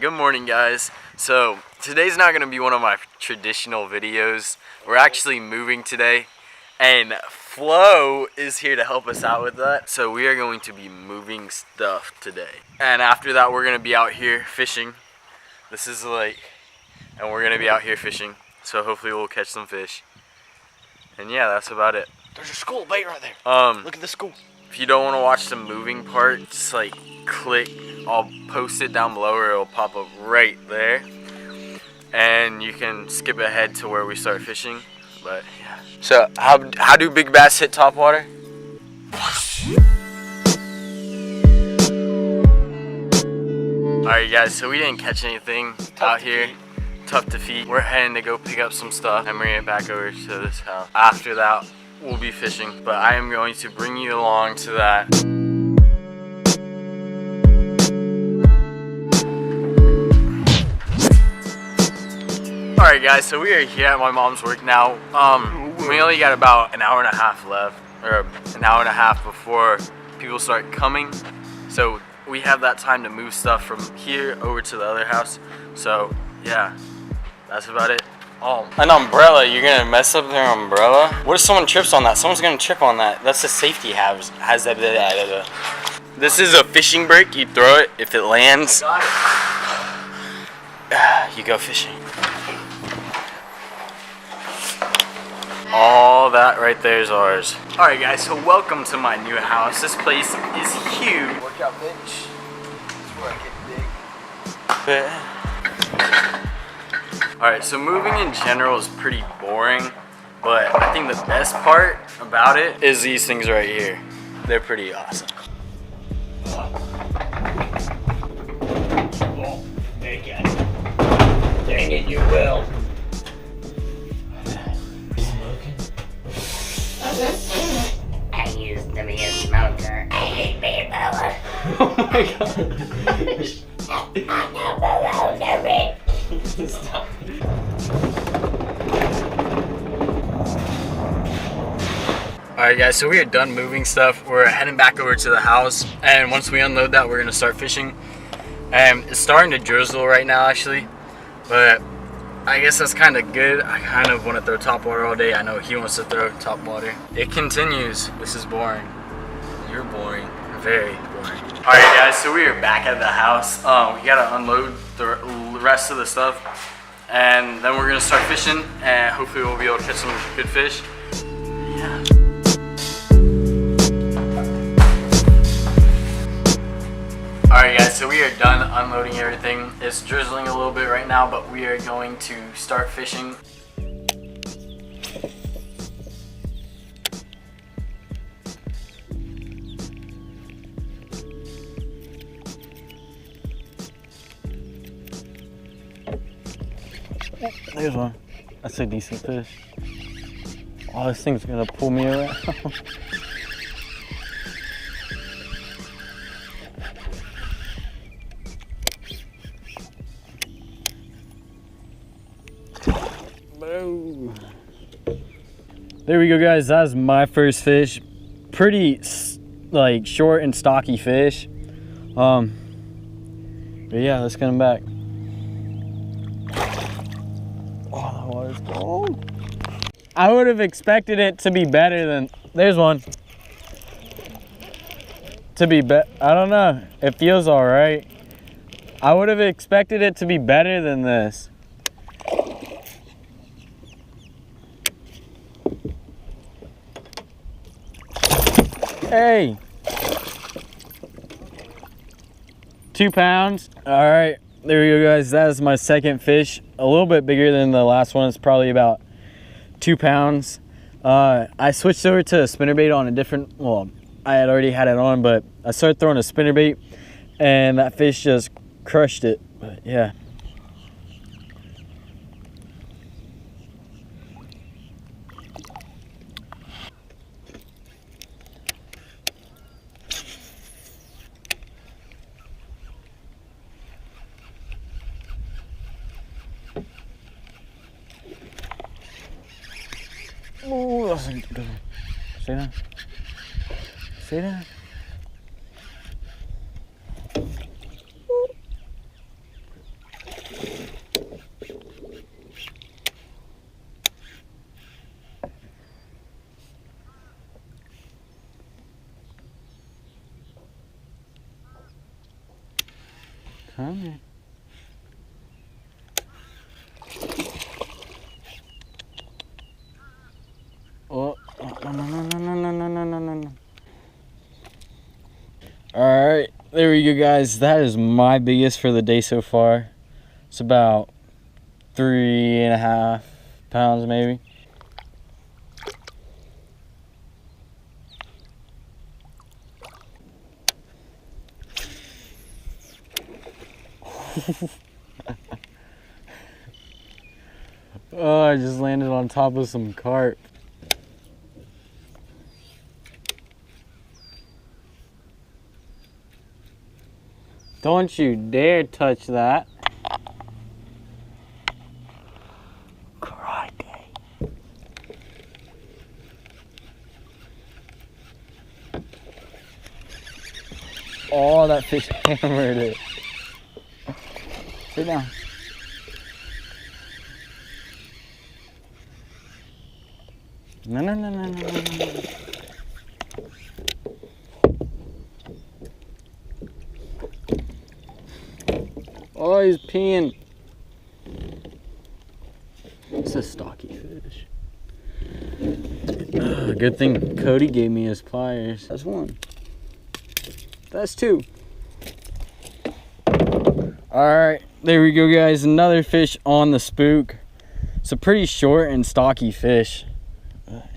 Good morning, guys. So today's not gonna be one of my traditional videos. We're actually moving today, and Flo is here to help us out with that. So we are going to be moving stuff today, and after that we're gonna be out here fishing. This is the lake, and we're gonna be out here fishing, so hopefully we'll catch some fish. And yeah, that's about it. There's a school bait right there. Look at the school. If you don't want to watch the moving part, just like click, I'll post it down below, or it'll pop up right there, and you can skip ahead to where we start fishing. But yeah. So how do big bass hit top water? Alright guys, so we didn't catch anything out here. Tough to feed. We're heading to go pick up some stuff and bring it back over to this house. After that, we'll be fishing, but I am going to bring you along to that. Alright guys, so we are here at my mom's work now. We only got about an hour and a half left, or an hour and a half before people start coming. So we have that time to move stuff from here over to the other house. So yeah, that's about it. Oh, an umbrella, you're gonna mess up their umbrella? What if someone trips on that? Someone's gonna trip on that. That's a safety hazard. This is a fishing break. You throw it, if it lands, you go fishing. All that right there is ours. Alright guys, so welcome to my new house. This place is huge. Workout bench. That's where I get big. Alright, so moving in general is pretty boring, but I think the best part about it is these things right here. They're pretty awesome. Oh, make it. Dang it, you will. I used to be a smoker. I hate being alone. Oh my god. Stop. Alright guys, so we are done moving stuff. We're heading back over to the house, and once we unload that, we're gonna start fishing. It's starting to drizzle right now actually, but I guess that's kind of good. I kind of want to throw top water all day. I know he wants to throw top water. It continues. This is boring. You're boring. Very boring. Alright guys, so we are back at the house. We gotta unload the rest of the stuff, and then we're gonna start fishing, and hopefully we'll be able to catch some good fish. Yeah. Alright guys, so we are done unloading everything. It's drizzling a little bit right now, but we are going to start fishing. There's one. That's a decent fish. Oh, this thing's gonna pull me around. There we go guys, that's my first fish. Pretty like short and stocky fish. But yeah, let's get him back. Oh, that water's cold. I would have expected it to be better than, there's one. I don't know, it feels all right. I would have expected it to be better than this. Hey, 2 pounds. All right, there we go guys. That is my second fish. A little bit bigger than the last one. It's probably about 2 pounds. I switched over to a spinnerbait on a different, well, I had already had it on, but I started throwing a spinnerbait and that fish just crushed it. But yeah. Oh, that's a good one. See that? See that? Okay. Oh, no. All right, there we go, guys. That is my biggest for the day so far. It's about 3.5 pounds, maybe. Oh, I just landed on top of some carp. Don't you dare touch that. Karate. Oh, that fish hammered it. Sit down. No. Oh, he's peeing. It's a stocky fish. Good thing Cody gave me his pliers. That's one. That's two. Alright, there we go, guys. Another fish on the spook. It's a pretty short and stocky fish.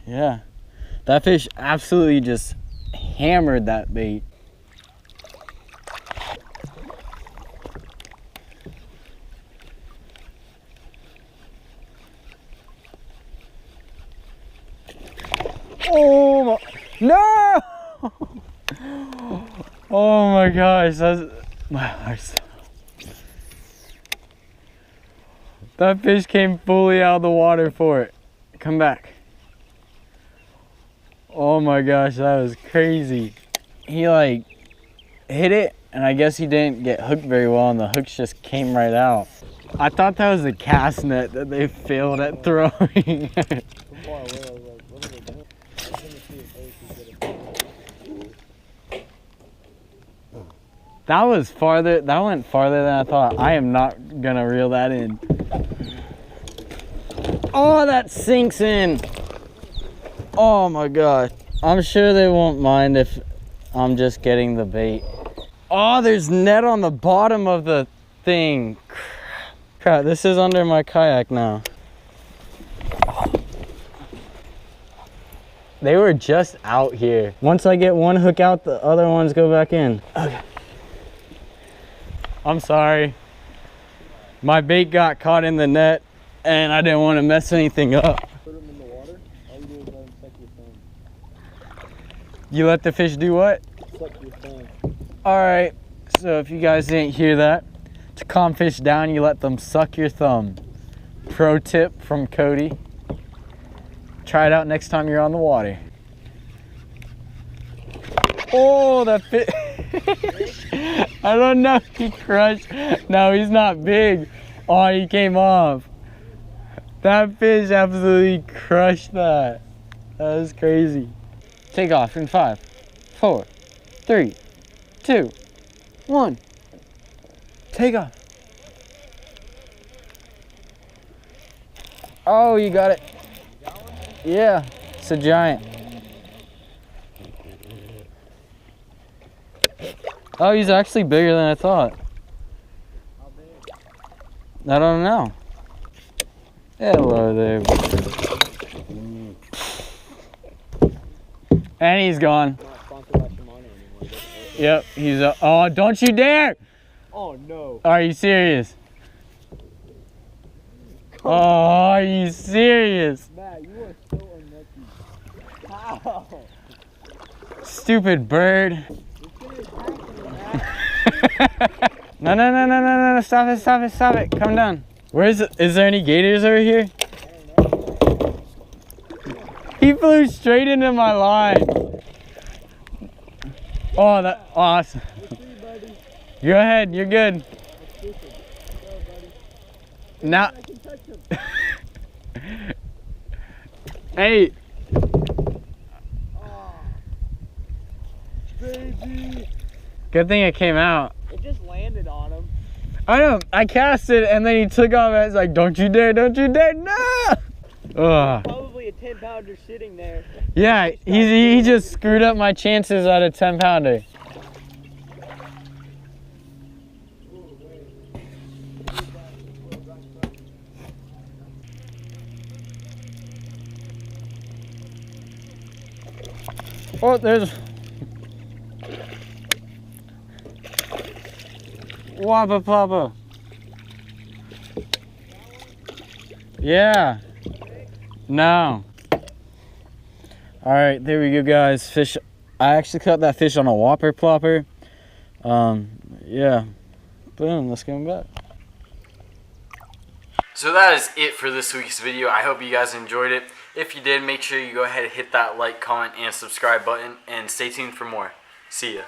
Yeah, that fish absolutely just hammered that bait. Oh my, no! Oh my gosh, that's my heart. That fish came fully out of the water for it. Come back. Oh my gosh, that was crazy. He like hit it, and I guess he didn't get hooked very well, and the hooks just came right out. I thought that was a cast net that they failed at throwing. That was farther, that went farther than I thought. I am not gonna reel that in. Oh, that sinks in. Oh my god. I'm sure they won't mind if I'm just getting the bait. Oh, there's net on the bottom of the thing. Crap, this is under my kayak now. They were just out here. Once I get one hook out, the other ones go back in. Okay. I'm sorry. My bait got caught in the net and I didn't want to mess anything up. Put them in the water. All you do is let them suck your thumb. You let the fish do what? Suck your thumb. Alright, so if you guys didn't hear that, to calm fish down, you let them suck your thumb. Pro tip from Cody. Try it out next time you're on the water. Oh, that fish. I don't know if he crushed. No, he's not big. Oh, he came off. That fish absolutely crushed that. That was crazy. Take off in 5, 4, 3, 2, 1. Take off. Oh, you got it. Yeah, it's a giant. Oh, he's actually bigger than I thought. How big? I don't know. Hello there. And he's gone. Not sponsored by Shimano anymore. Yep, he's a. Oh, don't you dare! Oh no. Are you serious? Oh, are you serious? Matt, you are so unlucky. How? Stupid bird. No, stop it, come down. Where is it? Is there any gators over here? He flew straight into my line. Oh, that's awesome. Go ahead, you're good. Now, hey. Baby. Good thing it came out. It just landed on him. I know. I cast it and then he took off and it's like, don't you dare, no! Ugh. Probably a 10-pounder sitting there. Yeah, he just screwed up my chances at a 10-pounder. Oh, there's Wappa Papa. Yeah. No. Alright, there we go, guys. Fish. I actually caught that fish on a whopper plopper. Yeah. Boom, let's get him back. So that is it for this week's video. I hope you guys enjoyed it. If you did, make sure you go ahead and hit that like, comment, and subscribe button. And stay tuned for more. See ya.